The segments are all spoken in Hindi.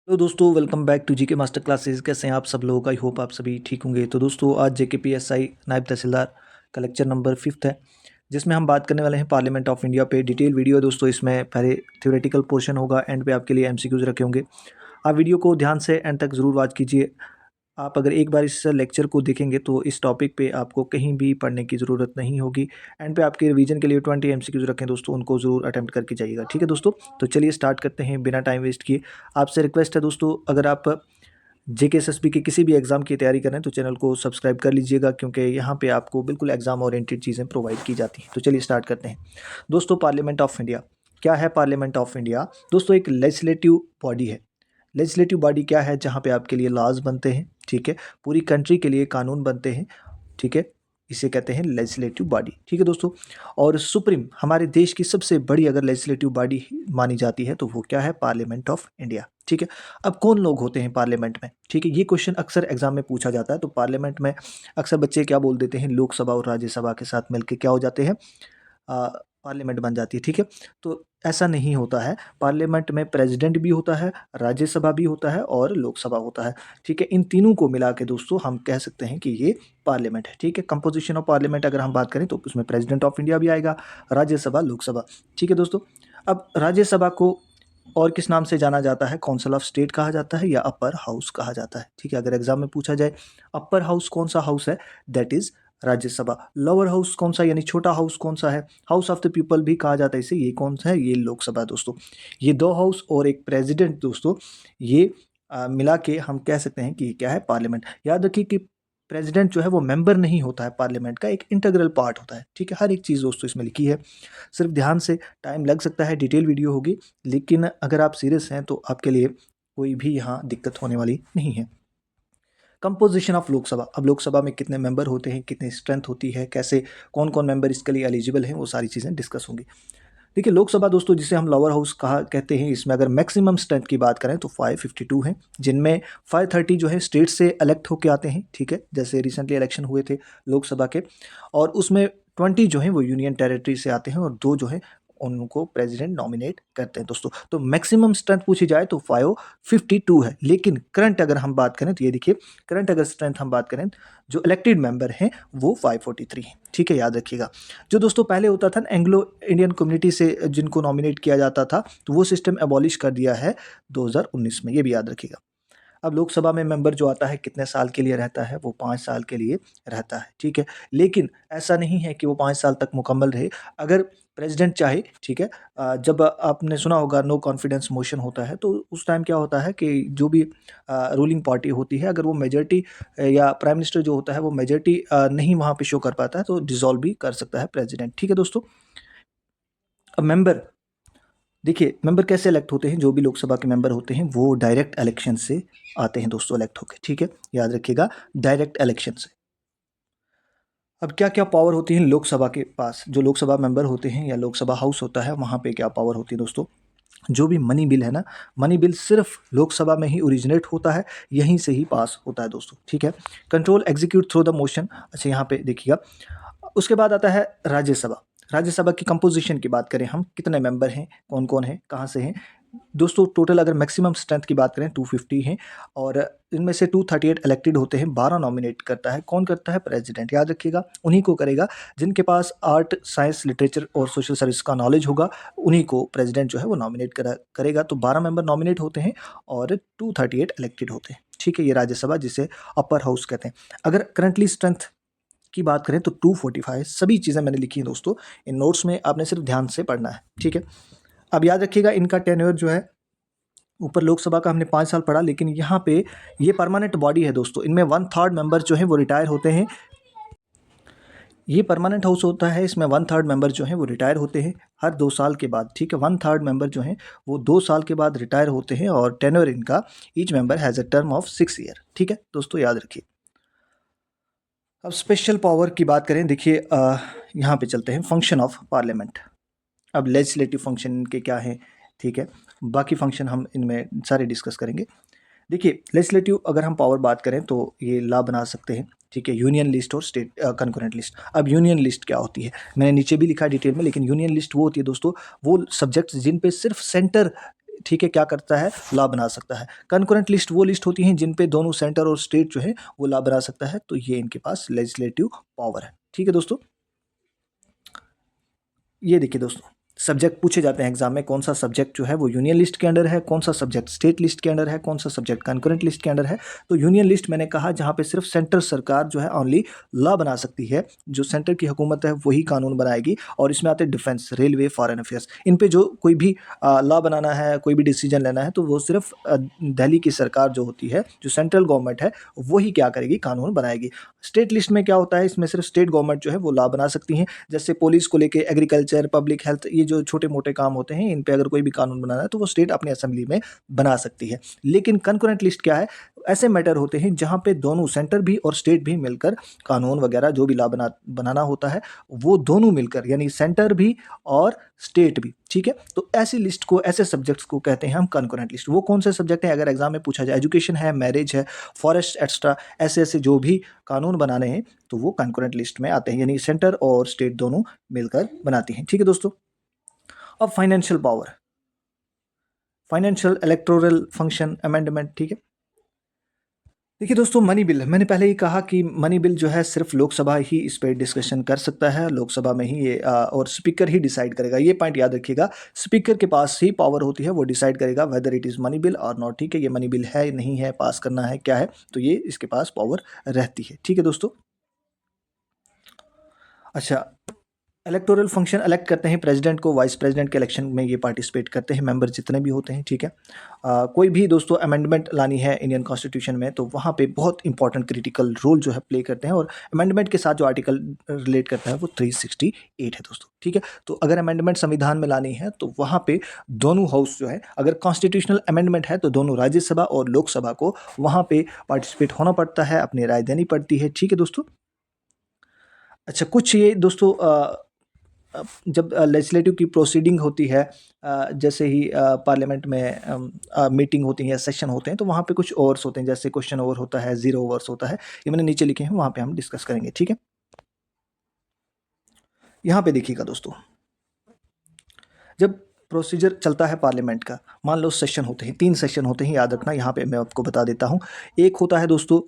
तो दोस्तों welcome back to GK master classes. कैसे हैं आप सब लोग? आई होप आप सभी ठीक होंगे। तो दोस्तों आज जेकेपीएसआई नायब तहसीलदार का लेक्चर नंबर 5 है, जिसमें हम बात करने वाले हैं पार्लियामेंट ऑफ इंडिया पे। डिटेल वीडियो है दोस्तों। इसमें पहले थ्योरेटिकल पोर्शन होगा, एंड पे आपके लिए एमसीक्यूज रखे होंगे। आप वीडियो को ध्यान से एंड तक ज़रूर वॉच कीजिए। आप अगर एक बार इस लेक्चर को देखेंगे तो इस टॉपिक पे आपको कहीं भी पढ़ने की ज़रूरत नहीं होगी। एंड पे आपके रिवीजन के लिए 20 एमसीक्यूज रखें दोस्तों, उनको ज़रूर अटेम्प्ट करके जाइएगा। ठीक है दोस्तों, तो चलिए स्टार्ट करते हैं बिना टाइम वेस्ट किए। आपसे रिक्वेस्ट है दोस्तों, अगर आप जेकेएसएसबी के किसी भी एग्ज़ाम की तैयारी करें तो चैनल को सब्सक्राइब कर लीजिएगा, क्योंकि यहाँ पे आपको बिल्कुल एग्ज़ाम ओरिएंटेड चीज़ें प्रोवाइड की जाती हैं। तो चलिए स्टार्ट करते हैं दोस्तों। पार्लियामेंट ऑफ इंडिया क्या है? पार्लियामेंट ऑफ इंडिया दोस्तों एक लेजिस्लेटिव बॉडी है। लेजिस्लेटिव बॉडी क्या है? जहाँ पे आपके लिए लॉज बनते हैं, ठीक है, पूरी कंट्री के लिए कानून बनते हैं, ठीक है, इसे कहते हैं लेजिस्लेटिव बॉडी। ठीक है दोस्तों, और सुप्रीम हमारे देश की सबसे बड़ी अगर लेजिस्लेटिव बॉडी मानी जाती है तो वो क्या है? Parliament of India. ठीक है, अब कौन लोग होते हैं पार्लियामेंट में? ठीक है, ये क्वेश्चन अक्सर एग्जाम में पूछा जाता है। तो पार्लियामेंट में अक्सर बच्चे क्या बोल देते हैं? लोकसभा और राज्यसभा के साथ मिलकर क्या हो जाते हैं? पार्लियामेंट बन जाती है। ठीक है, तो ऐसा नहीं होता है। पार्लियामेंट में प्रेसिडेंट भी होता है, राज्यसभा भी होता है और लोकसभा होता है। ठीक है, इन तीनों को मिला के दोस्तों हम कह सकते हैं कि ये पार्लियामेंट है। ठीक है, कंपोजिशन ऑफ पार्लियामेंट अगर हम बात करें तो उसमें प्रेसिडेंट ऑफ इंडिया भी आएगा, राज्यसभा, लोकसभा। ठीक है दोस्तों, अब राज्यसभा को और किस नाम से जाना जाता है? काउंसिल ऑफ स्टेट कहा जाता है या अपर हाउस कहा जाता है। ठीक है, अगर एग्जाम में पूछा जाए अपर हाउस कौन सा हाउस है, that is Rajya Sabha. Lower house कौन सा, यानी छोटा हाउस कौन सा है? हाउस ऑफ द पीपल भी कहा जाता है इसे, ये कौन सा है? ये लोकसभा दोस्तों। ये दो हाउस और एक प्रेसिडेंट दोस्तों, ये मिला के हम कह सकते हैं कि ये क्या है? पार्लियामेंट। याद रखिए कि प्रेसिडेंट जो है वो मेंबर नहीं होता है, पार्लियामेंट का एक इंटीग्रल पार्ट होता है। ठीक है, हर एक चीज़ दोस्तों इसमें लिखी है। सिर्फ ध्यान से, टाइम लग सकता है, डिटेल वीडियो होगी, लेकिन अगर आप सीरियस हैं तो आपके लिए कोई भी यहाँ दिक्कत होने वाली नहीं है। कंपोजिशन ऑफ लोकसभा, अब लोकसभा में कितने मेंबर होते हैं, कितनी स्ट्रेंथ होती है, कैसे कौन कौन मेंबर इसके लिए एलिजिबल हैं, वो सारी चीज़ें डिस्कस होंगी। देखिए लोकसभा दोस्तों, जिसे हम लोअर हाउस कहा कहते हैं, इसमें अगर मैक्सिमम स्ट्रेंथ की बात करें तो 552 हैं, जिनमें 530 जो है स्टेट से इलेक्ट होके आते हैं। ठीक है, जैसे रिसेंटली इलेक्शन हुए थे लोकसभा के, और उसमें 20 जो हैं वो यूनियन टेरिटरी से आते हैं और 2 जो हैं उनको प्रेसिडेंट नॉमिनेट करते हैं दोस्तों। तो मैक्सिमम स्ट्रेंथ पूछी जाए तो 552 है, लेकिन करंट अगर हम बात करें तो ये देखिए, करंट अगर स्ट्रेंथ हम बात करें, जो इलेक्टेड मेंबर हैं वो 543 हैं। ठीक है, याद रखिएगा। जो दोस्तों पहले होता था ना, एंग्लो इंडियन कम्युनिटी से जिनको नॉमिनेट किया जाता था, तो वो सिस्टम एबॉलिश कर दिया है 2019 में, ये भी याद रखिएगा। अब लोकसभा में मेंबर जो आता है कितने साल के लिए रहता है? वो 5 साल के लिए रहता है। ठीक है, लेकिन ऐसा नहीं है कि वो 5 साल तक मुकम्मल रहे। अगर प्रेसिडेंट चाहे, ठीक है, जब आपने सुना होगा नो कॉन्फिडेंस मोशन होता है, तो उस टाइम क्या होता है कि जो भी रूलिंग पार्टी होती है, अगर वो मेजॉरिटी या प्राइम मिनिस्टर जो होता है वो मेजॉरिटी नहीं वहाँ पे शो कर पाता है, तो डिसॉल्व भी कर सकता है प्रेसिडेंट। ठीक है दोस्तों, अब मेंबर देखिए, मेंबर कैसे इलेक्ट होते हैं? जो भी लोकसभा के मेंबर होते हैं वो डायरेक्ट इलेक्शन से आते हैं दोस्तों, इलेक्ट होके। ठीक है, याद रखिएगा, डायरेक्ट इलेक्शन से। अब क्या क्या पावर होती है लोकसभा के पास? जो लोकसभा मेंबर होते हैं या लोकसभा हाउस होता है, वहाँ पे क्या पावर होती है दोस्तों? जो भी मनी बिल है ना, मनी बिल सिर्फ लोकसभा में ही ओरिजिनेट होता है, यहीं से ही पास होता है दोस्तों। ठीक है, control execute through the motion. अच्छा, यहाँ पे देखिएगा, उसके बाद आता है राज्यसभा। राज्यसभा की कंपोजिशन की बात करें हम, कितने मेंबर हैं, कौन कौन है, कहाँ से हैं दोस्तों? टोटल अगर मैक्सिमम स्ट्रेंथ की बात करें 250 हैं, और इनमें से 238 इलेक्टेड होते हैं, 12 नॉमिनेट करता है। कौन करता है? प्रेसिडेंट। याद रखिएगा, उन्हीं को करेगा जिनके पास आर्ट, साइंस, लिटरेचर और सोशल सर्विस का नॉलेज होगा, उन्हीं को प्रेसिडेंट जो है वो नॉमिनेट करेगा। तो 12 मेंबर नॉमिनेट होते हैं और 238 इलेक्टेड होते हैं। ठीक है, ये राज्यसभा जिसे अपर हाउस कहते हैं। अगर करंटली स्ट्रेंथ की बात करें तो 245, सभी चीज़ें मैंने लिखी हैं दोस्तों, इन नोट्स में आपने सिर्फ ध्यान से पढ़ना है। ठीक है, अब याद रखिएगा इनका टेन्योर जो है, ऊपर लोकसभा का हमने 5 साल पढ़ा, लेकिन यहाँ पे ये परमानेंट बॉडी है दोस्तों, इनमें 1/3 मेंबर जो हैं वो रिटायर होते हैं। ये परमानेंट हाउस होता है, इसमें 1/3 मेंबर जो हैं वो रिटायर होते हैं हर 2 साल के बाद। ठीक है, 1/3 मेंबर जो हैं वो 2 साल के बाद रिटायर होते हैं, और टेन्योर इनका, each member has a term of 6 year. ठीक है दोस्तों, याद रखिए। अब स्पेशल पावर की बात करें, देखिए यहाँ पे चलते हैं, फंक्शन ऑफ पार्लियामेंट। अब लेजिस्लेटिव फंक्शन इनके क्या हैं? ठीक है, बाकी फंक्शन हम इनमें सारे डिस्कस करेंगे। देखिए लेजिस्लेटिव अगर हम पावर बात करें तो ये लॉ बना सकते हैं। ठीक है, यूनियन लिस्ट और स्टेट कंकरेंट लिस्ट। अब यूनियन लिस्ट क्या होती है, मैंने नीचे भी लिखा है डिटेल में, लेकिन यूनियन लिस्ट वो होती है दोस्तों, वो सब्जेक्ट्स जिन पे सिर्फ सेंटर ठीक है क्या करता है, लॉ बना सकता है। कंकरेंट लिस्ट वो लिस्ट होती हैं जिन पे दोनों सेंटर और स्टेट जो है वो लॉ बना सकता है, तो ये इनके पास लेजिस्लेटिव पावर है। ठीक है दोस्तों, ये देखिए दोस्तों, सब्जेक्ट पूछे जाते हैं एग्जाम में, कौन सा सब्जेक्ट जो है वो यूनियन लिस्ट के अंडर है, कौन सा सब्जेक्ट स्टेट लिस्ट के अंडर है, कौन सा सब्जेक्ट कंकरेंट लिस्ट के अंडर है। तो यूनियन लिस्ट मैंने कहा जहाँ पे सिर्फ सेंटर सरकार जो है ओनली लॉ बना सकती है, जो सेंटर की हुकूमत है वही कानून बनाएगी। और इसमें आते हैं डिफेंस, रेलवे, फॉरेन अफेयर्स, इन पे जो कोई भी लॉ बनाना है, कोई भी डिसीजन लेना है, तो वो सिर्फ दिल्ली की सरकार जो होती है, जो सेंट्रल गवर्नमेंट है, वही क्या करेगी, कानून बनाएगी। स्टेट लिस्ट में क्या होता है, इसमें सिर्फ स्टेट गवर्नमेंट जो है वो लॉ बना सकती हैं। जैसे पुलिस को लेके, एग्रीकल्चर, पब्लिक हेल्थ, ये जो छोटे मोटे काम होते हैं, इन पे अगर कोई भी कानून बनाना है तो वो स्टेट अपनी असेंबली में बना सकती है। लेकिन कंकरेंट लिस्ट क्या है, ऐसे मैटर होते हैं जहाँ पे दोनों सेंटर भी और स्टेट भी मिलकर कानून वगैरह जो भी लॉ बनाना होता है, वो दोनों मिलकर, यानी सेंटर भी और स्टेट भी। ठीक है, तो ऐसी लिस्ट को, ऐसे सब्जेक्ट्स को कहते हैं हम कंकरेंट लिस्ट। वो कौन से सब्जेक्ट हैं, अगर एग्जाम में पूछा जाए, एजुकेशन है, मैरिज है, फॉरेस्ट एक्स्ट्रा, ऐसे ऐसे जो भी कानून बनाने हैं तो वो कंकरेंट लिस्ट में आते हैं, यानी सेंटर और स्टेट दोनों मिलकर बनाती हैं। ठीक है दोस्तों, अब financial power, financial electoral function amendment. ठीक है, देखिए दोस्तों, मनी बिल, मैंने पहले ही कहा कि मनी बिल जो है सिर्फ लोकसभा ही इस पर डिस्कशन कर सकता है, लोकसभा में ही ये और स्पीकर ही डिसाइड करेगा। ये पॉइंट याद रखिएगा, स्पीकर के पास ही पावर होती है, वो डिसाइड करेगा whether it is money bill और नॉट। ठीक है, ये मनी बिल है, नहीं है, पास करना है, क्या है, तो ये इसके पास पावर रहती है। ठीक है दोस्तों, अच्छा, इलेक्टोरल फंक्शन इलेक्ट करते हैं प्रेसिडेंट को, वाइस प्रेसिडेंट के इलेक्शन में ये पार्टिसिपेट करते हैं मेंबर जितने भी होते हैं। ठीक है, कोई भी दोस्तों अमेंडमेंट लानी है इंडियन कॉन्स्टिट्यूशन में, तो वहाँ पे बहुत इंपॉर्टेंट क्रिटिकल रोल जो है प्ले करते हैं, और अमेंडमेंट के साथ जो आर्टिकल रिलेट करता है वो 368 है दोस्तों। ठीक है, तो अगर अमेंडमेंट संविधान में लानी है तो वहाँ पे दोनों हाउस जो है, अगर कॉन्स्टिट्यूशनल अमेंडमेंट है तो दोनों राज्यसभा और लोकसभा को वहाँ पे पार्टिसिपेट होना पड़ता है, अपनी राय देनी पड़ती है। ठीक है दोस्तों, अच्छा, कुछ ये दोस्तों जब लेजिस्लेटिव की प्रोसीडिंग होती है, जैसे ही पार्लियामेंट में मीटिंग होती है या सेशन होते हैं, तो वहाँ पे कुछ ओवर्स होते हैं, जैसे क्वेश्चन ओवर होता है, जीरो ओवर्स होता है, ये मैंने नीचे लिखे हैं, वहाँ पे हम डिस्कस करेंगे। ठीक है, यहाँ पे देखिएगा दोस्तों, जब प्रोसीजर चलता है पार्लियामेंट का, मान लो सेशन होते हैं, 3 सेशन होते हैं, याद रखना, यहाँ पे मैं आपको बता देता हूँ। एक होता है दोस्तों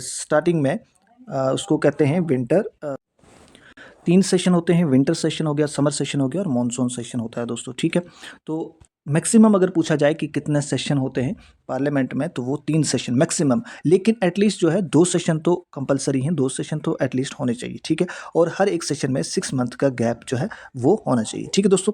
स्टार्टिंग में, उसको कहते हैं विंटर, 3 सेशन होते हैं, विंटर सेशन हो गया, समर सेशन हो गया और मॉनसून सेशन होता है दोस्तों। ठीक है, तो मैक्सिमम अगर पूछा जाए कि कितने सेशन होते हैं पार्लियामेंट में, तो वो 3 सेशन मैक्सिमम, लेकिन एटलीस्ट जो है 2 सेशन तो कंपलसरी हैं, 2 सेशन तो एटलीस्ट होने चाहिए। ठीक है, और हर एक सेशन में 6 मंथ का गैप जो है वो होना चाहिए। ठीक है दोस्तों,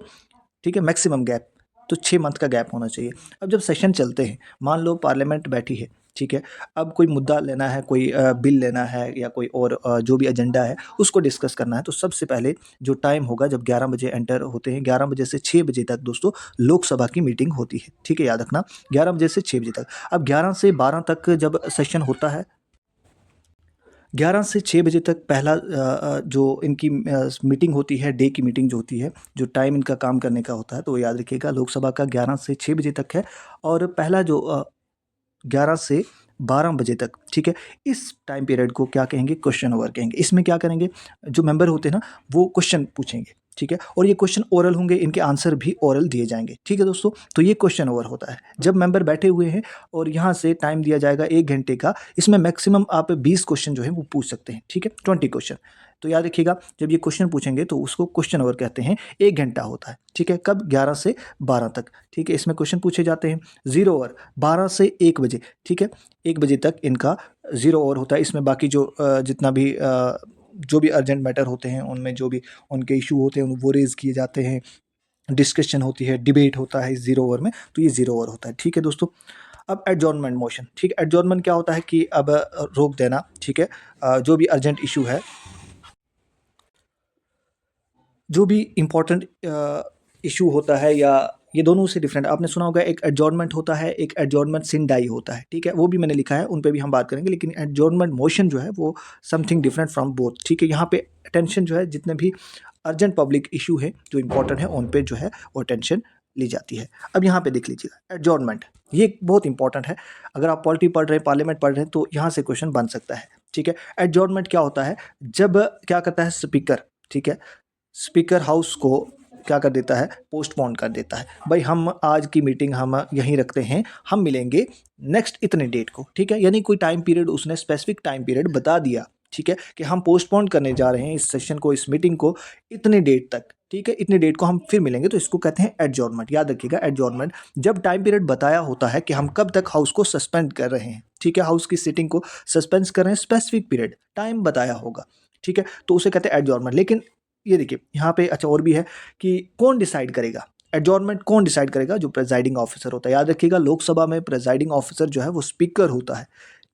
ठीक है, मैक्सिमम गैप तो 6 मंथ का गैप होना चाहिए। अब जब सेशन चलते हैं, मान लो पार्लियामेंट बैठी है, ठीक है, अब कोई मुद्दा लेना है, कोई बिल लेना है, या कोई और जो भी एजेंडा है उसको डिस्कस करना है, तो सबसे पहले जो टाइम होगा, जब 11 बजे एंटर होते हैं, 11 बजे से 6 बजे तक दोस्तों लोकसभा की मीटिंग होती है। ठीक है, याद रखना, 11 बजे से 6 बजे तक। अब 11 से 12 तक जब सेशन होता है, 11 से 6 बजे तक पहला जो इनकी मीटिंग होती है, डे की मीटिंग जो होती है, जो टाइम इनका काम करने का होता है, तो वो याद रखिएगा, लोकसभा का 11 से 6 बजे तक है। और पहला जो 11 से 12 बजे तक, ठीक है, इस टाइम पीरियड को क्या कहेंगे, क्वेश्चन ओवर कहेंगे। इसमें क्या करेंगे, जो मेंबर होते हैं ना, वो क्वेश्चन पूछेंगे। ठीक है, और ये क्वेश्चन ओरल होंगे, इनके आंसर भी ओरल दिए जाएंगे। ठीक है दोस्तों, तो ये क्वेश्चन ओवर होता है जब मेंबर बैठे हुए हैं, और यहाँ से टाइम दिया जाएगा 1 घंटे का। इसमें मैक्सिमम आप 20 क्वेश्चन जो है वो पूछ सकते हैं। ठीक है, 20 क्वेश्चन। तो याद रखिएगा, जब ये क्वेश्चन पूछेंगे तो उसको क्वेश्चन ओवर कहते हैं। 1 घंटा होता है, ठीक है, कब, 11 से 12 तक। ठीक है, इसमें क्वेश्चन पूछे जाते हैं। जीरो ओवर 12 से 1 बजे, ठीक है, 1 बजे तक इनका जीरो ओवर होता है। इसमें बाकी जो जितना भी जो भी अर्जेंट मैटर होते हैं, उनमें जो भी उनके इशू होते हैं वो रेज़ किए जाते हैं, डिस्कशन होती है, डिबेट होता है इस जीरो ओवर में, तो ये जीरो ओवर होता है। ठीक है दोस्तों, अब एडजॉर्नमेंट मोशन। ठीक है, एडजॉर्नमेंट क्या होता है कि अब रोक देना। ठीक है, जो भी अर्जेंट इशू है, जो भी इम्पोर्टेंट इशू होता है, या ये दोनों से डिफरेंट, आपने सुना होगा, एक एडजॉर्नमेंट होता है, एक एडजॉर्नमेंट सिन डाई होता है। ठीक है, वो भी मैंने लिखा है, उन पे भी हम बात करेंगे, लेकिन एडजॉर्नमेंट मोशन जो है वो समथिंग डिफरेंट फ्रॉम बोथ। ठीक है, यहाँ पे अटेंशन जो है, जितने भी अर्जेंट पब्लिक इशू है जो इंपॉर्टेंट है, उन पे जो है वो अटेंशन ली जाती है। अब यहाँ पे देख लीजिएगा, एडजॉर्नमेंट, ये बहुत इंपॉर्टेंट है। अगर आप पॉलिटी पढ़ रहे हैं, पार्लियामेंट पढ़ रहे हैं, तो यहाँ से क्वेश्चन बन सकता है। ठीक है, एडजॉर्नमेंट क्या होता है, जब क्या करता है स्पीकर, ठीक है, स्पीकर हाउस को क्या कर देता है, पोस्टपोन कर देता है। भाई हम आज की मीटिंग हम यहीं रखते हैं, हम मिलेंगे नेक्स्ट इतने डेट को, ठीक है। यानी कोई टाइम पीरियड, उसने स्पेसिफिक टाइम पीरियड बता दिया, ठीक है, कि हम पोस्टपोन करने जा रहे हैं इस सेशन को, इस मीटिंग को इतने डेट तक, ठीक है, इतने डेट को हम फिर मिलेंगे। तो इसको कहते हैं एडजॉर्नमेंट। याद रखिएगा, एडजॉर्नमेंट जब टाइम पीरियड बताया होता है कि हम कब तक हाउस को सस्पेंड कर रहे हैं, ठीक है, हाउस की सिटिंग को सस्पेंड कर रहे हैं, स्पेसिफिक पीरियड टाइम बताया होगा, ठीक है, तो उसे कहते हैं एडजॉर्नमेंट। लेकिन ये देखिए यहाँ पे अच्छा और भी है कि कौन डिसाइड करेगा एडजॉर्नमेंट, कौन डिसाइड करेगा, जो प्रेजाइडिंग ऑफिसर होता है। याद रखिएगा, लोकसभा में प्रेजाइडिंग ऑफिसर जो है वो स्पीकर होता है,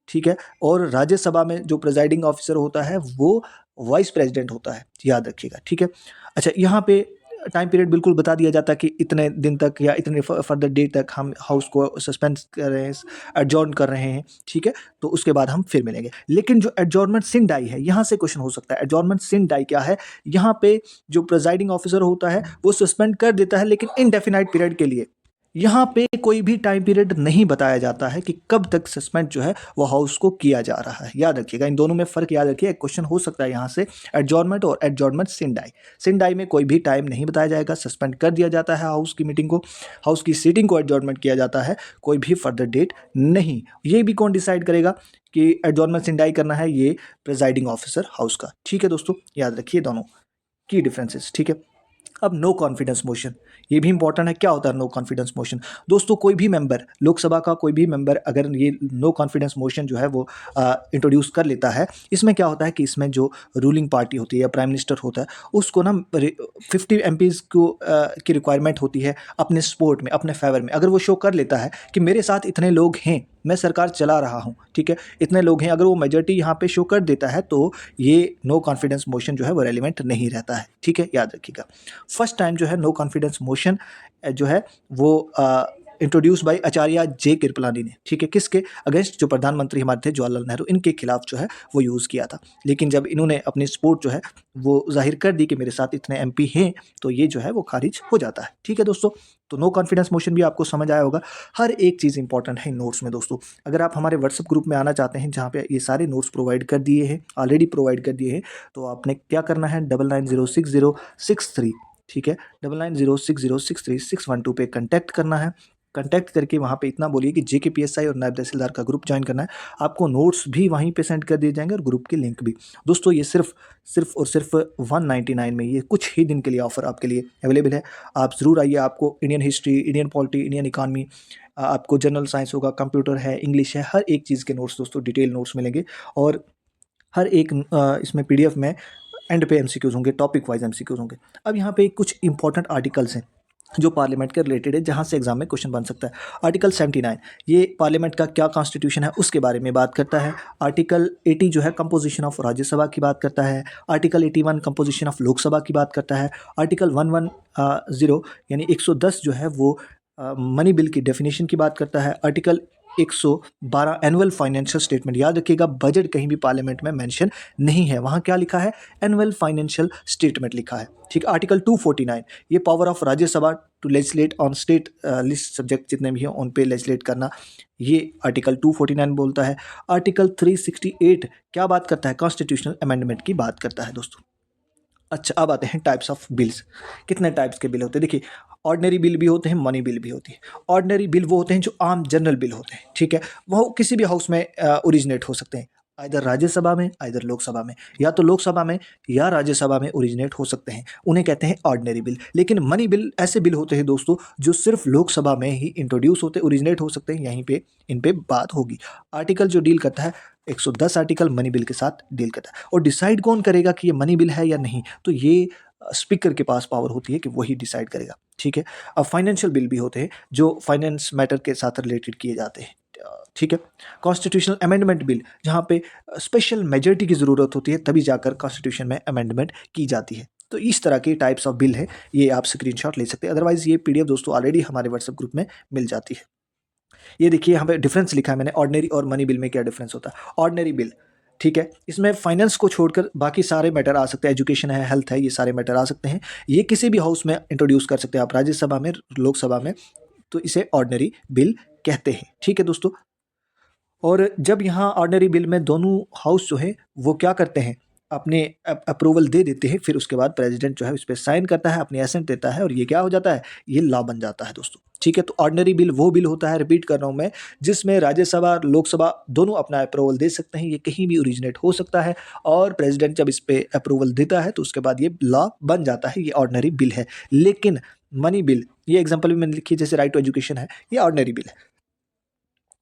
ठीक है, और राज्यसभा में जो प्रेजाइडिंग ऑफिसर होता है वो वाइस प्रेसिडेंट होता है, याद रखिएगा, ठीक है। अच्छा, यहाँ पे टाइम पीरियड बिल्कुल बता दिया जाता है कि इतने दिन तक या इतने फर्दर डेट तक हम हाउस को सस्पेंड कर रहे हैं, एडजॉर्न कर रहे हैं, ठीक है, तो उसके बाद हम फिर मिलेंगे। लेकिन जो एडजॉर्नमेंट सिन डाई है, यहाँ से क्वेश्चन हो सकता है, एडजॉर्नमेंट सिन डाई क्या है। यहाँ पे जो प्रेजाइडिंग ऑफिसर होता है वो सस्पेंड कर देता है, लेकिन इनडेफिनाइट पीरियड के लिए। यहाँ पे कोई भी टाइम पीरियड नहीं बताया जाता है कि कब तक सस्पेंड जो है वो हाउस को किया जा रहा है। याद रखिएगा, इन दोनों में फ़र्क याद रखिए। एक क्वेश्चन हो सकता है यहाँ से, एडजॉर्नमेंट और एडजॉर्नमेंट सिंडाई। सिंडाई में कोई भी टाइम नहीं बताया जाएगा, सस्पेंड कर दिया जाता है हाउस की मीटिंग को, हाउस की सीटिंग को एडजॉर्नमेंट किया जाता है, कोई भी फर्दर डेट नहीं। ये भी कौन डिसाइड करेगा कि एडजॉर्नमेंट सिंडाई करना है, ये प्रिजाइडिंग ऑफिसर हाउस का, ठीक है दोस्तों, याद रखिए दोनों की डिफरेंसेस, ठीक है। अब नो कॉन्फिडेंस मोशन, ये भी इंपॉर्टेंट है। क्या होता है नो कॉन्फिडेंस मोशन दोस्तों? कोई भी मेंबर, लोकसभा का कोई भी मेंबर अगर ये नो कॉन्फिडेंस मोशन जो है वो इंट्रोड्यूस कर लेता है, इसमें क्या होता है कि इसमें जो रूलिंग पार्टी होती है या प्राइम मिनिस्टर होता है, उसको ना 50 एमपीज़ को की रिक्वायरमेंट होती है अपने सपोर्ट में, अपने फेवर में। अगर वो शो कर लेता है कि मेरे साथ इतने लोग हैं, मैं सरकार चला रहा हूँ, ठीक है, इतने लोग हैं, अगर वो मेजॉरिटी यहाँ पे शो कर देता है तो ये नो कॉन्फिडेंस मोशन जो है वो रेलिवेंट नहीं रहता है, ठीक है, याद रखिएगा। फर्स्ट टाइम जो है नो कॉन्फिडेंस मोशन जो है वो इंट्रोड्यूस बाय आचार्य जे कृपलानी ने, ठीक है, किसके अगेंस्ट? जो प्रधानमंत्री हमारे थे जवाहरलाल नेहरू, इनके खिलाफ जो है वो यूज़ किया था। लेकिन जब इन्होंने अपनी सपोर्ट जो है वो जाहिर कर दी कि मेरे साथ इतने एमपी हैं, तो ये जो है वो खारिज हो जाता है, ठीक है दोस्तों। तो नो कॉन्फिडेंस मोशन भी आपको समझ आया होगा। हर एक चीज़ इंपॉर्टेंट है इन नोट्स में दोस्तों। अगर आप हमारे व्हाट्सएप ग्रुप में आना चाहते हैं जहाँ पे ये सारे नोट्स प्रोवाइड कर दिए हैं, ऑलरेडी प्रोवाइड कर दिए हैं, तो आपने क्या करना है, 99060603, ठीक है, 9906063612 पे कॉन्टैक्ट करना है। कॉन्टैक्ट करके वहाँ पे इतना बोलिए कि JKPSI और नायब तहसीलदार का ग्रुप ज्वाइन करना है। आपको नोट्स भी वहीं पे सेंड कर दिए जाएंगे और ग्रुप के लिंक भी। दोस्तों ये सिर्फ और सिर्फ 199 में, ये कुछ ही दिन के लिए ऑफर आपके लिए अवेलेबल है। आप ज़रूर आइए। आपको Indian history, Indian polity, Indian economy, आपको जनरल साइंस होगा, कंप्यूटर है, इंग्लिश है, हर एक चीज़ के नोट्स दोस्तों, डिटेल नोट्स मिलेंगे। और हर एक इसमें PDF में एंड पे MCQs होंगे, टॉपिक वाइज MCQs होंगे। अब यहाँ पे कुछ इंपॉर्टेंट आर्टिकल्स हैं जो पार्लियामेंट के रिलेटेड है, जहाँ से एग्जाम में क्वेश्चन बन सकता है। आर्टिकल 79 ये पार्लियामेंट का क्या कॉन्स्टिट्यूशन है उसके बारे में बात करता है। आर्टिकल 80 जो है कंपोजिशन ऑफ राज्यसभा की बात करता है। आर्टिकल 81 कंपोजिशन ऑफ लोकसभा की बात करता है। आर्टिकल 110 यानी 110 जो है वो मनी बिल की डेफिनेशन की बात करता है। आर्टिकल 112 एनुअल फाइनेंशियल स्टेटमेंट, याद रखिएगा बजट कहीं भी पार्लियामेंट में मेंशन नहीं है, वहाँ क्या लिखा है, एनुअल फाइनेंशियल स्टेटमेंट लिखा है, ठीक। आर्टिकल 249 ये power of Rajya Sabha to legislate on state list subject जितने भी हैं उन पे लेजिस्लेट करना, ये आर्टिकल 249 बोलता है। आर्टिकल 368 क्या बात करता है, कॉन्स्टिट्यूशनल अमेंडमेंट की बात करता है दोस्तों। अच्छा, अब आते हैं टाइप्स ऑफ बिल्स। कितने टाइप्स के बिल होते हैं? देखिए, ऑर्डिनरी बिल भी होते हैं, मनी बिल भी होती है। ऑर्डिनरी बिल वो होते हैं जो आम जनरल बिल होते हैं, ठीक है, वो किसी भी हाउस में ओरिजिनेट हो सकते हैं, आइदर राज्यसभा में, आइदर लोकसभा में, या तो लोकसभा में या राज्यसभा में ओरिजिनेट हो सकते हैं, उन्हें कहते हैं ऑर्डिनरी बिल। लेकिन मनी बिल ऐसे बिल होते हैं दोस्तों जो सिर्फ लोकसभा में ही इंट्रोड्यूस होते, ओरिजिनेट हो सकते हैं, यहीं पे इन पे बात होगी। आर्टिकल जो डील करता है, 110 आर्टिकल मनी बिल के साथ डील करता है। और डिसाइड कौन करेगा कि ये मनी बिल है या नहीं, तो ये स्पीकर के पास पावर होती है कि वही डिसाइड करेगा, ठीक है। अब फाइनेंशियल बिल भी होते हैं जो फाइनेंस मैटर के साथ रिलेटेड किए जाते हैं, ठीक है। कॉन्स्टिट्यूशनल अमेंडमेंट बिल, जहाँ पे स्पेशल मेजॉरिटी की ज़रूरत होती है तभी जाकर कॉन्स्टिट्यूशन में अमेंडमेंट की जाती है। तो इस तरह के टाइप्स ऑफ बिल है, ये आप स्क्रीनशॉट ले सकते हैं। अदरवाइज़ ये PDF दोस्तों ऑलरेडी हमारे व्हाट्सएप ग्रुप में मिल जाती है। ये देखिए यहाँ पे डिफरेंस लिखा है मैंने, ऑर्डिनरी और मनी बिल में क्या डिफरेंस होता है। ऑर्डिनरी बिल, ठीक है, इसमें फाइनेंस को छोड़कर बाकी सारे मैटर आ सकते हैं, एजुकेशन है, हेल्थ है, ये सारे मैटर आ सकते हैं। ये किसी भी हाउस में इंट्रोड्यूस कर सकते हैं आप, राज्यसभा में, लोकसभा में, तो इसे ऑर्डिनरी बिल कहते हैं, ठीक है दोस्तों। और जब यहाँ ऑर्डिनरी बिल में दोनों हाउस जो है वो क्या करते हैं, अपने अप्रूवल दे देते हैं, फिर उसके बाद प्रेसिडेंट जो है उस पे साइन करता है, अपनी एसेंट देता है और ये क्या हो जाता है, ये लॉ बन जाता है दोस्तों। ठीक है, तो ऑर्डिनरी बिल वो बिल होता है, रिपीट कर रहा हूँ मैं, जिसमें राज्यसभा और लोकसभा दोनों अपना अप्रूवल दे सकते हैं, ये कहीं भी ओरिजिनेट हो सकता है और प्रेसिडेंट जब इस पे अप्रूवल देता है तो उसके बाद ये लॉ बन जाता है, ये ऑर्डिनरी बिल है। लेकिन मनी बिल, ये एग्जाम्पल भी मैंने लिखी है, जैसे राइट टू एजुकेशन है, ये ऑर्डिनरी बिल है।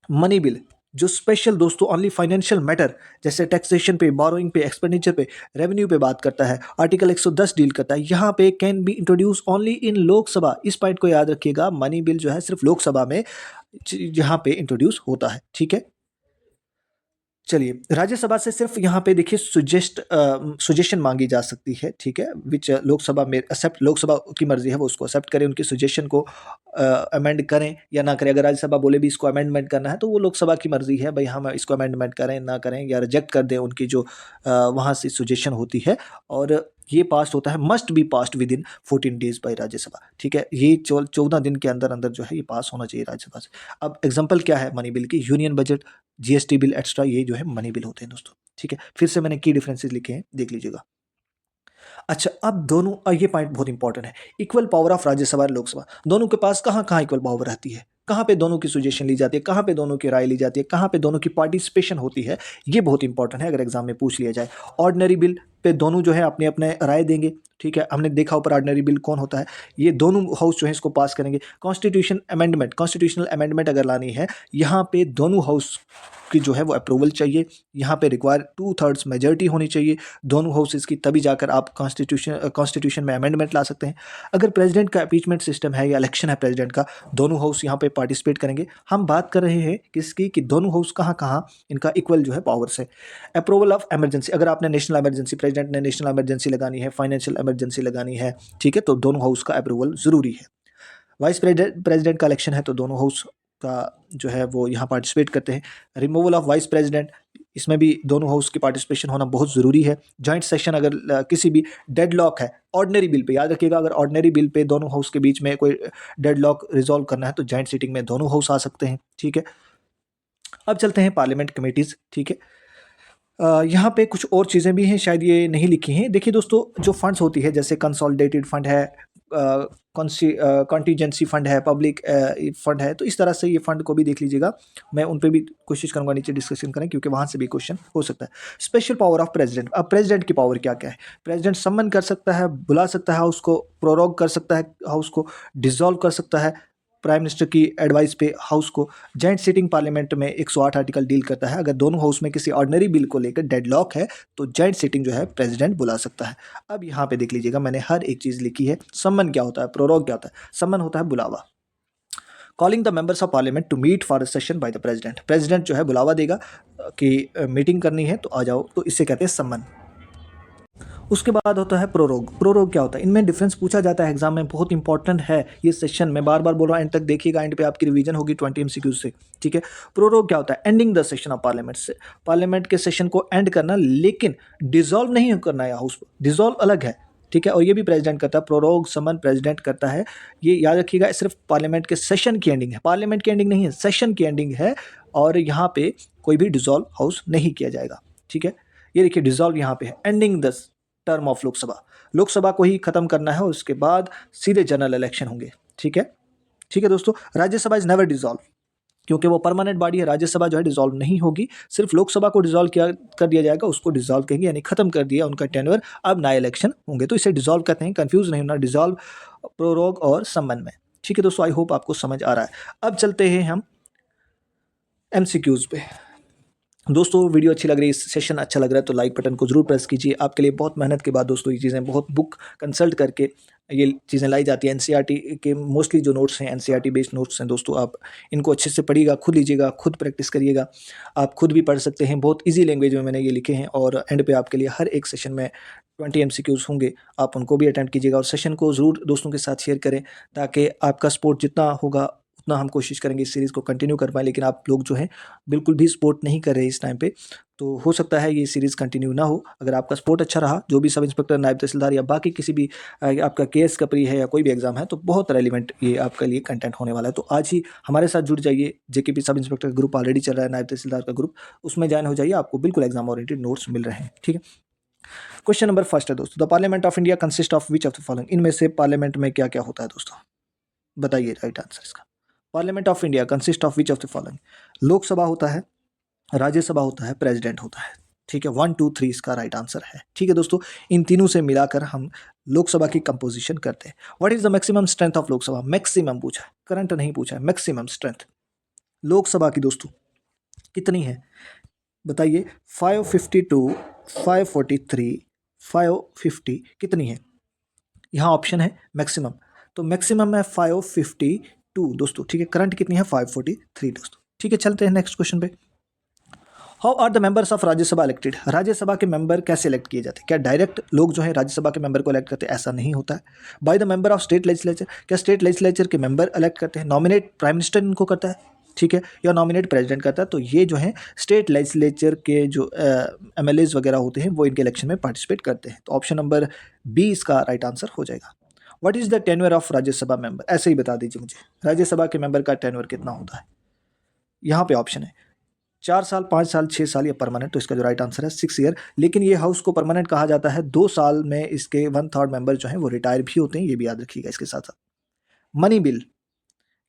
मनी बिल जो स्पेशल दोस्तों ओनली फाइनेंशियल मैटर जैसे टैक्सेशन पे, बोरोइंग पे, एक्सपेंडिचर पे, रेवेन्यू पे बात करता है, आर्टिकल 110 डील करता है, यहाँ पे can be introduce only in Lok Sabha. इस पॉइंट को याद रखिएगा, मनी बिल जो है सिर्फ लोकसभा में यहाँ पे इंट्रोड्यूस होता है। ठीक है, चलिए, राज्यसभा से सिर्फ यहाँ पे देखिए सुजेशन मांगी जा सकती है। ठीक है, विच लोकसभा में एक्सेप्ट, लोकसभा की मर्जी है वो उसको एक्सेप्ट करें, उनकी सुजेशन को अमेंड करें या ना करें। अगर राज्यसभा बोले भी इसको अमेंडमेंट करना है तो वो लोकसभा की मर्जी है, भाई हम इसको अमेंडमेंट करें ना करें या रिजेक्ट कर दें उनकी जो वहाँ से सुजेशन होती है। और ये पास होता है, must be passed with in 14 days by Rajya Sabha. ठीक है, ये 14 दिन के अंदर अंदर जो है ये पास होना चाहिए राज्यसभा से। अब एग्जाम्पल क्या है मनी बिल की, union budget, GST bill extra, ये जो है मनी बिल होते हैं दोस्तों। ठीक है, फिर से मैंने की डिफरेंसेस लिखे हैं, देख लीजिएगा। अच्छा, अब दोनों ये पॉइंट बहुत इंपॉर्टेंट है, इक्वल पावर ऑफ राज्यसभा और लोकसभा, दोनों के पास कहाँ कहाँ इक्वल पावर रहती है, कहाँ पे दोनों की सुजेशन ली जाती है, कहाँ पे दोनों की राय ली जाती है, कहाँ पे दोनों की पार्टिसिपेशन होती है, ये बहुत इंपॉर्टेंट है, अगर एग्जाम में पूछ लिया जाए। ऑर्डिनरी बिल पे दोनों जो है अपने अपने राय देंगे। ठीक है, हमने देखा ऊपर ऑर्डिनरी बिल कौन होता है, ये दोनों हाउस जो है इसको पास करेंगे। कॉन्स्टिट्यूशनल अमेंडमेंट अगर लानी है, यहाँ पे दोनों हाउस की जो है वो अप्रूवल चाहिए, यहाँ पे रिक्वायर 2/3 मेजॉरिटी होनी चाहिए दोनों हाउसेस की, तभी जाकर आप कॉन्स्टिट्यूशन में अमेंडमेंट ला सकते हैं। अगर प्रेसिडेंट का अपीचमेंट सिस्टम है या इलेक्शन है प्रेसिडेंट का, दोनों हाउस यहाँ पे पार्टिसिपेट करेंगे। हम बात कर रहे हैं किसकी, कि दोनों हाउस कहाँ कहाँ इनका इक्वल जो है पावर्स है। अप्रूवल ऑफ इमरजेंसी, अगर आपने नेशनल इमरजेंसी, प्रेसिडेंट ने नेशनल इमरजेंसी लगानी है, फाइनेंशियल इमरजेंसी लगानी है, ठीक है, तो दोनों हाउस का अप्रूवल ज़रूरी है। वाइस प्रेसिडेंट का इलेक्शन है तो दोनों हाउस का जो है वो यहाँ पार्टिसिपेट करते हैं। रिमूवल ऑफ वाइस प्रेसिडेंट, इसमें भी दोनों हाउस की पार्टिसिपेशन होना बहुत ज़रूरी है। जॉइंट सेशन, अगर किसी भी डेडलॉक है ऑर्डिनरी बिल पे, याद रखिएगा, अगर ऑर्डिनरी बिल पे दोनों हाउस के बीच में कोई डेडलॉक रिजॉल्व करना है तो जॉइंट सीटिंग में दोनों हाउस आ सकते हैं। ठीक है, अब चलते हैं पार्लियामेंट कमेटीज़। ठीक है, यहाँ पे कुछ और चीज़ें भी हैं, शायद ये नहीं लिखी हैं। देखिए दोस्तों, जो फंड्स होती है जैसे कंसोलिडेटेड फंड है, कॉन्टीजेंसी फंड है, पब्लिक फंड है, तो इस तरह से ये फंड को भी देख लीजिएगा। मैं उन पे भी कोशिश करूँगा नीचे डिस्कशन करें, क्योंकि वहाँ से भी क्वेश्चन हो सकता है। स्पेशल पावर ऑफ प्रेसिडेंट, अब प्रेसिडेंट की पावर क्या क्या है। प्रेसिडेंट सम्मन कर सकता है, बुला सकता है हाउस को, प्रोरोग कर सकता है हाउस को, डिसॉल्व कर सकता है प्राइम मिनिस्टर की एडवाइस पे हाउस को। जॉइंट सीटिंग पार्लियामेंट में 108 आर्टिकल डील करता है, अगर दोनों हाउस में किसी ऑर्डिनरी बिल को लेकर डेडलॉक है तो जॉइंट सीटिंग जो है प्रेसिडेंट बुला सकता है। अब यहाँ पे देख लीजिएगा, मैंने हर एक चीज़ लिखी है। सम्मन क्या होता है, प्रोरोग क्या होता है। सम्मन होता है बुलावा, calling the members of parliament to meet for a session by the president. President जो है बुलावा देगा कि मीटिंग करनी है तो आ जाओ, तो इससे कहते हैं सम्मन। उसके बाद होता है प्रोरोग। प्रोरोग क्या होता है, इनमें डिफरेंस पूछा जाता है एग्जाम में, बहुत इंपॉर्टेंट है ये सेशन में, बार बार बोल रहा हूँ, एंड तक देखिएगा, एंड पे आपकी रिवीजन होगी 20 एमसीक्यूज से। ठीक है, प्रोरोग क्या होता है, ending the session of parliament, से पार्लियामेंट के सेशन को एंड करना, लेकिन डिसॉल्व नहीं करना है हाउस, डिसॉल्व अलग है। ठीक है, और ये भी प्रेसिडेंट करता है, प्रोरोग समन प्रेसिडेंट करता है। ये याद रखिएगा, सिर्फ पार्लियामेंट के सेशन की एंडिंग है, पार्लियामेंट की एंडिंग नहीं है, सेशन की एंडिंग है, और यहाँ पे कोई भी डिसॉल्व हाउस नहीं किया जाएगा। ठीक है, ये देखिए डिसॉल्व यहाँ पे है, ending the term of Lok Sabha, Lok Sabha को ही खत्म करना है, उसके बाद सीधे जनरल इलेक्शन होंगे। ठीक है, ठीक है दोस्तों, राज्यसभा इज नेवर डिसॉल्व, क्योंकि वो परमानेंट बॉडी है, राज्यसभा जो है डिसॉल्व नहीं होगी, सिर्फ लोकसभा को डिसॉल्व किया कर दिया जाएगा, उसको डिसॉल्व कहेंगे, यानी खत्म कर दिया उनका टेन्योर, अब नए इलेक्शन होंगे, तो इसे डिसॉल्व कहते हैं, कंफ्यूज नहीं होना, डिसॉल्व, प्रोरोग और सम्मन में। ठीक है दोस्तों, आई होप आपको समझ आ रहा है। अब चलते हैं हम एमसीक्यूज पे। दोस्तों वीडियो अच्छी लग रही है, सेशन अच्छा लग रहा है तो लाइक बटन को जरूर प्रेस कीजिए। आपके लिए बहुत मेहनत के बाद दोस्तों ये चीज़ें, बहुत बुक कंसल्ट करके ये चीज़ें लाई जाती हैं। एनसीईआरटी के मोस्टली जो नोट्स हैं, एनसीईआरटी बेस्ड नोट्स हैं दोस्तों, आप इनको अच्छे से पढ़िएगा, खुद लीजिएगा, खुद प्रैक्टिस करिएगा, आप खुद भी पढ़ सकते हैं, बहुत ईजी लैंग्वेज में मैंने ये लिखे हैं। और एंड पे आपके लिए हर एक सेशन में 20 एमसीक्यूज होंगे, आप उनको भी अटेम्प्ट कीजिएगा, और सेशन को ज़रूर दोस्तों के साथ शेयर करें, ताकि आपका सपोर्ट जितना होगा उतना हम कोशिश करेंगे इस सीरीज़ को कंटिन्यू कर पाएँ। लेकिन आप लोग जो हैं बिल्कुल भी सपोर्ट नहीं कर रहे इस टाइम पे, तो हो सकता है ये सीरीज़ कंटिन्यू ना हो। अगर आपका सपोर्ट अच्छा रहा, जो भी सब इंस्पेक्टर, नायब तहसीलदार या बाकी किसी भी आपका केएस का प्री है या कोई भी एग्ज़ाम है, तो बहुत रेलिवेंट ये आपके लिए कंटेंट होने वाला है। तो आज ही हमारे साथ जुड़ जाइए, जेकेपी सब इंस्पेक्टर का ग्रुप ऑलरेडी चल रहा है, नायब तहसीलदार का ग्रुप, उसमें ज्वाइन हो जाइए, आपको बिल्कुल एग्जाम ओरिएंटेड नोट्स मिल रहे हैं। ठीक है, क्वेश्चन नंबर फर्स्ट है दोस्तों, the parliament of India consist of which of the following, इनमें से पार्लियामेंट में क्या क्या होता है दोस्तों, बताइए राइट आंसर इसका। Parliament of India consist of which of the following, Lok Sabha होता है, राज्यसभा होता है, प्रेसिडेंट होता है। ठीक है, 1 2 3 इसका राइट आंसर है। ठीक है दोस्तों, इन तीनों से मिलाकर हम लोकसभा की कंपोजिशन करते हैं। What is the maximum strength of Lok Sabha, maximum पूछा है, करंट नहीं पूछा है, मैक्सिमम स्ट्रेंथ लोकसभा की दोस्तों कितनी है, बताइए। 552, 543, 550 कितनी है, यहाँ ऑप्शन है मैक्सिमम, तो मैक्सिमम है 552 दोस्तों। ठीक है, करंट कितनी है 543 दोस्तों। ठीक है, चलते हैं नेक्स्ट क्वेश्चन पे। How are the members of Rajya Sabha elected, Rajya Sabha के मेंबर कैसे इलेक्ट किए जाते हैं, क्या डायरेक्ट लोग जो है राज्यसभा के मेंबर को इलेक्ट करते हैं, ऐसा नहीं होता है। By the member of state legislature, क्या स्टेट लेजिस्लेचर के मेंबर इलेक्ट करते हैं, नॉमिनेट प्राइम मिनिस्टर इनको करता है, ठीक है, या नॉमिनेट प्रेसिडेंट करता है। तो ये जो है स्टेट लेजिस्लेचर के जो एमएलएज वगैरह होते हैं वो इनके इलेक्शन में पार्टिसिपेट करते हैं। तो ऑप्शन नंबर बी इसका राइट आंसर हो जाएगा। What is the tenure of Rajya Sabha member, ऐसे ही बता दीजिए मुझे, राज्यसभा के मेंबर का टेन्योर कितना होता है। यहाँ पे ऑप्शन है 4 साल, 5 साल, 6 साल या परमानेंट, तो इसका जो राइट आंसर है 6 ईयर। लेकिन ये हाउस को परमानेंट कहा जाता है, 2 साल में इसके 1/3 मेंबर जो हैं वो रिटायर भी होते हैं, ये भी याद रखिएगा इसके साथ साथ। Money bill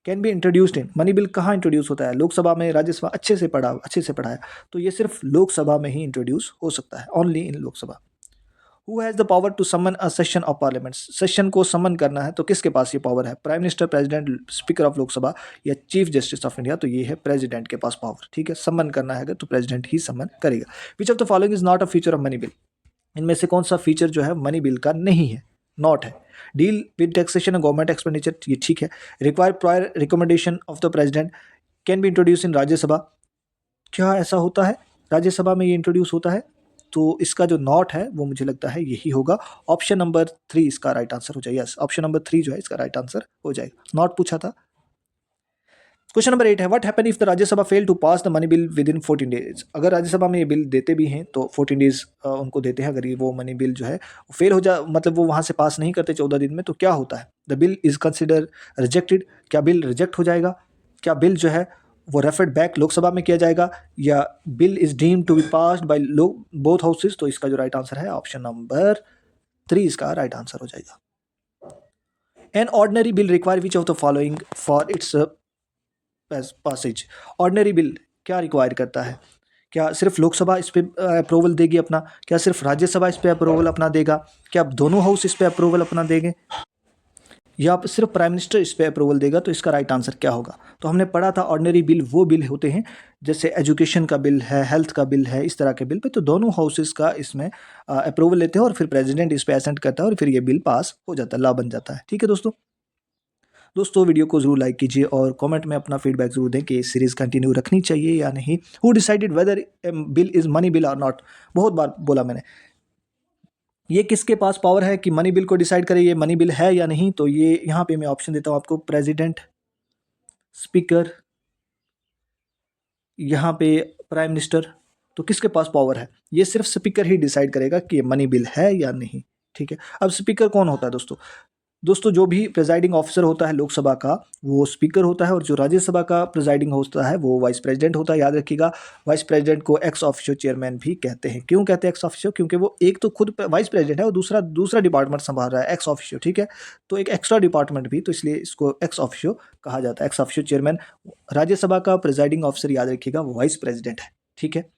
can be introduced in, money bill कहाँ इंट्रोड्यूस होता है, लोकसभा में, राज्यसभा, अच्छे से पढ़ाया, तो ये सिर्फ लोकसभा में ही इंट्रोड्यूस हो सकता है, only in Lok Sabha. Who has the power to summon a session of parliament, session को समन करना है तो किसके पास ये पावर है, prime minister, president, speaker of Lok Sabha या चीफ जस्टिस ऑफ इंडिया, तो ये है प्रेसिडेंट के पास पावर। ठीक है, समन करना है अगर तो प्रेसिडेंट ही समन करेगा। विच of the following is not a feature of money bill, इनमें से कौन सा फीचर जो है मनी बिल का नहीं है, नॉट है। Deal with taxation government expenditure, ये ठीक है। Require prior recommendation of the president, can be introduce इन राज्यसभा, क्या ऐसा होता है, राज्यसभा में ये इंट्रोड्यूस होता है, तो इसका जो नॉट है वो मुझे लगता है यही होगा। ऑप्शन नंबर 3 इसका राइट आंसर हो जाएगा। यस, ऑप्शन नंबर 3 जो है इसका राइट आंसर हो जाएगा, नॉट पूछा था। क्वेश्चन नंबर 8 है, what happen if the Rajya Sabha fail to pass the money bill within 14 days, अगर राज्यसभा में ये बिल देते भी हैं तो 14 डेज उनको देते हैं, अगर ये वो मनी बिल जो है फेल हो जा, मतलब वो वहाँ से पास नहीं करते 14 दिन में, तो क्या होता है, the bill is consider rejected, क्या बिल रिजेक्ट हो जाएगा, क्या बिल जो है वो रेफर्ड बैक लोकसभा में किया जाएगा, या bill is deem to be passed by both houses, तो इसका जो राइट आंसर है ऑप्शन नंबर 3 इसका राइट आंसर हो जाएगा। An ordinary bill require which of the following for its passage, ordinary bill क्या रिक्वायर करता है, क्या सिर्फ लोकसभा इस पे अप्रूवल देगी अपना, क्या सिर्फ राज्यसभा इस पे अप्रूवल अपना देगा, क्या दोनों हाउस इस पे अप्रूवल अपना देंगे, या सिर्फ प्राइम मिनिस्टर इस पे अप्रूवल देगा, तो इसका राइट आंसर क्या होगा। तो हमने पढ़ा था ऑर्डिनरी बिल वो बिल होते हैं जैसे एजुकेशन का बिल है, हेल्थ का बिल है, इस तरह के बिल पे तो दोनों हाउसेस का इसमें अप्रूवल लेते हैं और फिर प्रेसिडेंट इस पे असेंट करता है और फिर ये बिल पास हो जाता है, लॉ बन जाता है। ठीक है दोस्तों वीडियो को जरूर लाइक कीजिए और कमेंट में अपना फीडबैक जरूर दें कि सीरीज कंटिन्यू रखनी चाहिए या नहीं। Who decided weather bill is money bill और नॉट, बहुत बार बोला मैंने, ये किसके पास पावर है कि मनी बिल को डिसाइड करे ये मनी बिल है या नहीं, तो ये यहाँ पे मैं ऑप्शन देता हूँ आपको, प्रेसिडेंट, स्पीकर, यहाँ पे प्राइम मिनिस्टर, तो किसके पास पावर है, ये सिर्फ स्पीकर ही डिसाइड करेगा कि ये मनी बिल है या नहीं। ठीक है, अब स्पीकर कौन होता है दोस्तों जो भी प्रिजाइडिंग ऑफिसर होता है लोकसभा का वो स्पीकर होता है, और जो राज्यसभा का प्रिजाइडिंग होता है वो वाइस प्रेसिडेंट होता है। याद रखिएगा, वाइस प्रेसिडेंट को एक्स ऑफिशियो चेयरमैन भी कहते हैं। क्यों कहते हैं एक्स ऑफिशियो, क्योंकि वो एक तो खुद वाइस प्रेसिडेंट है और दूसरा डिपार्टमेंट संभाल रहा है, एक्स ऑफिशियो। ठीक है, तो एक एक्स्ट्रा डिपार्टमेंट भी, तो इसलिए इसको एक्स ऑफिशियो कहा जाता है, एक्स ऑफिशियो चेयरमैन। राज्यसभा का प्रिजाइडिंग ऑफिसर याद रखिएगा वो वाइस प्रेसिडेंट है। ठीक है,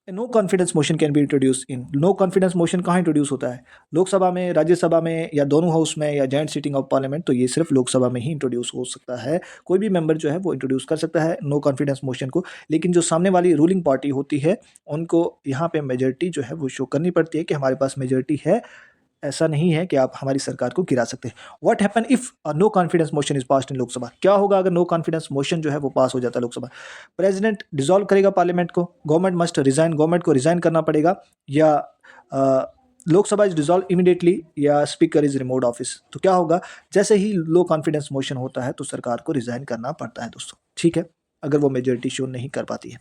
no confidence motion can be introduce in, no confidence motion कहाँ इंट्रोड्यूस होता है, लोकसभा में, राज्यसभा में, या दोनों हाउस में, या जॉइंट सीटिंग ऑफ पार्लियामेंट, तो ये सिर्फ लोकसभा में ही इंट्रोड्यूस हो सकता है। कोई भी मेंबर जो है वो इंट्रोड्यूस कर सकता है नो कॉन्फिडेंस मोशन को, लेकिन जो सामने वाली रूलिंग पार्टी होती है उनको यहाँ पे मेजोरिटी जो है वो शो करनी पड़ती है कि हमारे पास मेजोरिटी है, ऐसा नहीं है कि आप हमारी सरकार को गिरा सकते हैं। What happen if no confidence motion is passed in Lok Sabha, क्या होगा अगर नो कॉन्फिडेंस मोशन जो है वो पास हो जाता है लोकसभा, प्रेसिडेंट डिसॉल्व करेगा पार्लियामेंट को, गवर्नमेंट मस्ट रिजाइन, गवर्नमेंट को रिजाइन करना पड़ेगा, या लोकसभा इज डिसॉल्व इमीडिएटली, या स्पीकर इज रिमूव्ड ऑफिस। तो क्या होगा, जैसे ही लो कॉन्फिडेंस मोशन होता है तो सरकार को रिजाइन करना पड़ता है दोस्तों। ठीक है, अगर वो मेजोरिटी शो नहीं कर पाती है।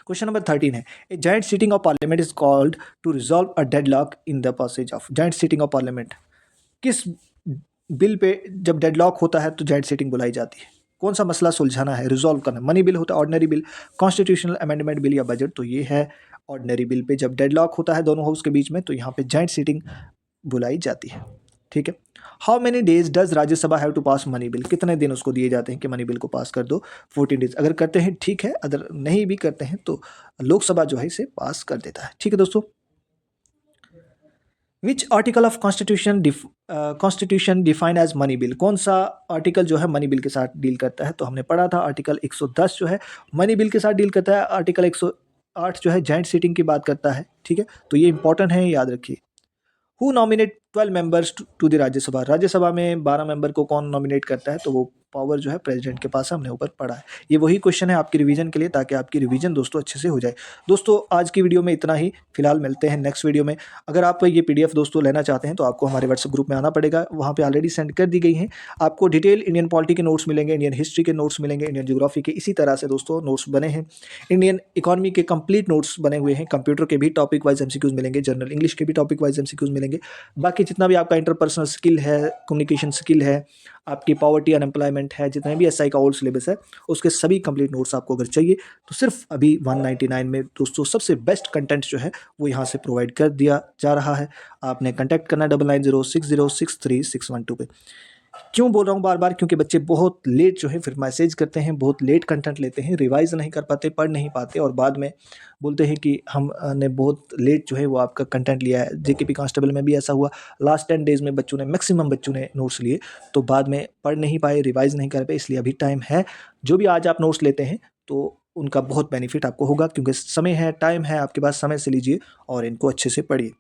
क्वेश्चन नंबर 13 है, a joint sitting of parliament is called to resolve a deadlock in the passage of, joint sitting of parliament, किस बिल पे जब डेडलॉक होता है तो जॉइंट सीटिंग बुलाई जाती है, कौन सा मसला सुलझाना है, रिजॉल्व करना, मनी बिल होता है, ordinary bill, constitutional amendment bill, या बजट, तो ये है ऑर्डिनरी बिल पे जब डेडलॉक होता है दोनों हाउस के बीच में तो यहाँ पे जॉइंट सीटिंग बुलाई जाती है। ठीक है। How many days does Rajya Sabha have to pass money bill, कितने दिन उसको दिए जाते हैं कि मनी बिल को पास कर दो? 14 डेज। अगर करते हैं ठीक है, अगर नहीं भी करते हैं तो लोकसभा जो है इसे पास कर देता है। ठीक है दोस्तों। Which article of constitution define as money bill, कौन सा आर्टिकल जो है मनी बिल के साथ डील करता है? तो हमने पढ़ा था आर्टिकल 110 जो है मनी बिल के साथ डील करता है। आर्टिकल 108 जो है जॉइंट सीटिंग की बात करता है। ठीक है, तो ये इंपॉर्टेंट है, याद रखिए। Who nominate 12 members to the Rajya Sabha, Rajya Sabha में 12 मेंबर को कौन नॉमिनेट करता है? तो वो पावर जो है प्रेसिडेंट के पास है, हमने ऊपर पढ़ा है। ये वही क्वेश्चन है आपकी रिवीजन के लिए, ताकि आपकी रिवीजन दोस्तों अच्छे से हो जाए। दोस्तों आज की वीडियो में इतना ही, फिलहाल मिलते हैं नेक्स्ट वीडियो में। अगर आप ये पीडीएफ दोस्तों लेना चाहते हैं तो आपको हमारे व्हाट्सएप ग्रुप में आना पड़ेगा, वहाँ पे ऑलरेडी सेंड कर दी गई हैं। आपको डिटेल इंडियन पॉलिटी के नोट्स मिलेंगे, इंडियन हिस्ट्री के नोट्स मिलेंगे, इंडियन ज्योग्राफी के इसी तरह से दोस्तों नोट्स बने हैं। इंडियन इकोनॉमी के कंप्लीट नोट्स बने हुए हैं, कंप्यूटर के भी टॉपिक वाइज एमसीक्यूज मिलेंगे, जनरल इंग्लिश के भी टॉपिक वाइज एमसीक्यूज मिलेंगे। बाकी जितना भी आपका इंटरपर्सनल स्किल है, कम्युनिकेशन स्किल है, आपकी पॉवर्टी अनएम्प्लॉयमेंट है, जितने भी एसआई का ओल्ड सिलेबस है उसके सभी कंप्लीट नोट्स आपको अगर चाहिए तो सिर्फ अभी 199 में दोस्तों सबसे बेस्ट कंटेंट जो है वो यहाँ से प्रोवाइड कर दिया जा रहा है। आपने कॉन्टैक्ट करना है 9906063612 पे। क्यों बोल रहा हूँ बार बार? क्योंकि बच्चे बहुत लेट जो है फिर मैसेज करते हैं, बहुत लेट कंटेंट लेते हैं, रिवाइज नहीं कर पाते, पढ़ नहीं पाते और बाद में बोलते हैं कि हमने बहुत लेट जो है वो आपका कंटेंट लिया है। जेकेपी कांस्टेबल में भी ऐसा हुआ, लास्ट 10 डेज़ में बच्चों ने, मैक्सिमम बच्चों ने नोट्स लिए तो बाद में पढ़ नहीं पाए, रिवाइज नहीं कर पाए। इसलिए अभी टाइम है, जो भी आज आप नोट्स लेते हैं तो उनका बहुत बेनिफिट आपको होगा, क्योंकि समय है, टाइम है आपके पास, समय से लीजिए और इनको अच्छे से पढ़िए।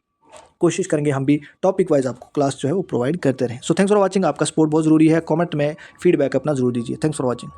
कोशिश करेंगे हम भी टॉपिक वाइज आपको क्लास जो है वो प्रोवाइड करते रहें। So thanks for watching. आपका सपोर्ट बहुत ज़रूरी है, कमेंट में फीडबैक अपना जरूर दीजिए। Thanks for watching.